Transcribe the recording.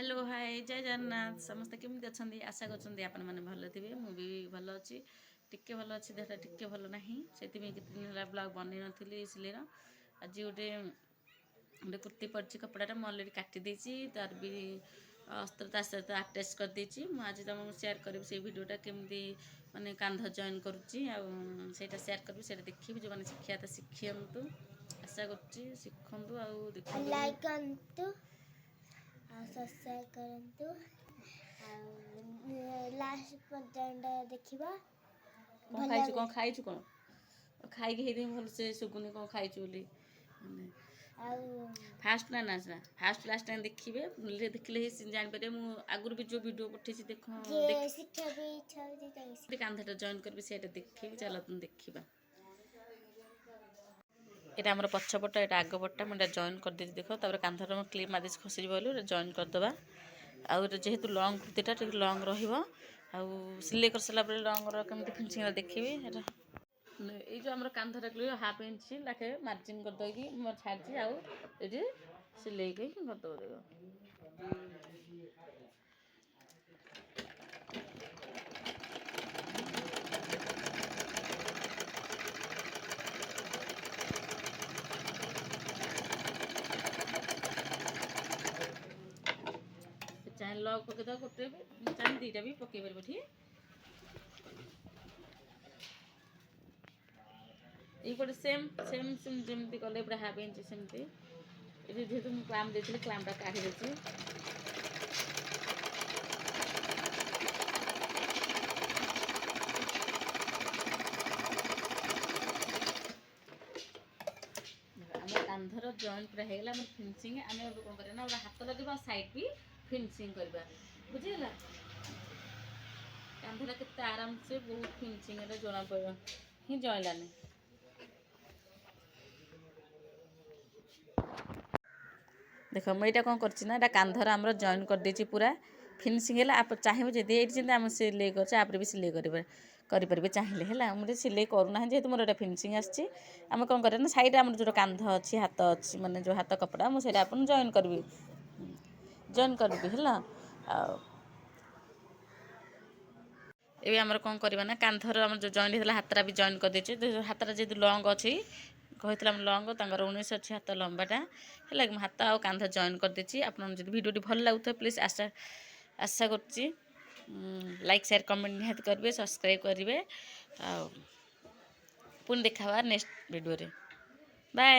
Hello hi जय जगन्नाथ समस्त केमती अच्छा आशा कर आपण मैंने भल थे मुझे भल अच्छी टिके भल अच्छी देहटा टिके भल ना से दिन है ब्लॉग बन नी सिलेर आज गोटे गोटे कुर्ती पड़ी कपड़ा मुझे अलरेडी काटी तार भी अस्त्र ता सहित आटाच करदे मुझे तुमको सेयार करी से भिडटा केमती माने कांध जॉइन करुच्ची आटा सेयार करी से देखी जो मैंने शिखा तो शिखु आशा कर सब्सक्राइब करंतु लास्ट पर्यंत देखिबा कौन खाइछु कौन खाई हेदे भल से सुगुनी कौन खाइछु बोली फास्ट ना ना फास्ट लास्ट टाइम देखिए देखले ही जान पारे मु आगुर भी जो वीडियो पठेछि देखो शिक्षा भी इच्छा होती कांधटा जॉइन करबी सेटा देखिबी चल तुम देखिबा এটা আমার ପଛପଟ এটা ଆଗପଟଟା ମୁଁ ଏଟା ଜଏନ୍ କରିଦେଇଛି ଦେଖ ତାପରେ କାନ୍ଧରେ ମୁଁ କ୍ଲିପ୍ ମାରିଦେଇଛି ଖସିଯିବ ବୋଲି ଏଟା ଜଏନ୍ କରିଦେବା ଆଉ ଏଟା ଯେହେତୁ ଲଙ୍ଗ୍ କୁର୍ତ୍ତୀଟା ଟିକେ ଲଙ୍ଗ୍ ରହିବ ଆଉ ସିଲେଇ କରିସାରିଲା ପରେ ଲଙ୍ଗ୍ର କେମିତି ଫିନିସିଂଟା ଦେଖିବି ଏଟା ଏଇ ଯେଉଁ ଆମର କାନ୍ଧଟା କ୍ଲିପ୍ ହାଫ୍ ଇଞ୍ଚ ଲାଖେ ମାର୍ଜିନ୍ କରିଦେଇକି ମୁଁ ଛାଡ଼ିଛି ଆଉ ଏଠି ସିଲେଇକି କରିଦେବ ଦେଖ चाहे लॉक पकड़ गोटे भी चाहे दीटा भी पकई पार ठीक ये सेम सेम सेम जमी कले पूरा हाफ इंच सेमती ये जेहतु मुझे क्लाम देती क्लामटा काढ़ी देती आम कांधर जॉइंट पूरा होगा आम फिनिशिंग आम कौन करना हाथ लगे साइड भी फिनिशिंग करवा बुझीगला कांधरा के आराम से बहुत फिनिशिंग जना पड़ ही जइलानी देख मुझे कौन कर कांधर आम जॉइन कर देछि पूरा फिनिशिंग है आप चाहिए जब ये आम सिले कर भी सिले करेंगे चाहिए है मुझे सिले करूना जेहतु मोर एटा फिनिशिंग आसी आम कौन करना साइड आम जो कांध अच्छी हाथ अच्छी माने जो हाथ कपड़ा मुझे आपन जॉइन करी है ये आमर कौन करवा ना कांधर आम जो जॉइंट होता हाथरा भी जॉइन कर देचे हाथरा जेहतु लंग अच्छी कहते लंग तर 19 अच्छी हाथ लंबाटा है हाथ आ कांध जॉइन कर देची आप भिडियो भल लगुता प्लीज आशा आशा कर लाइक शेयर कमेंट निहाती करेंगे सब्सक्राइब करेंगे पुणी देखा नेक्स्ट वीडियो बाय।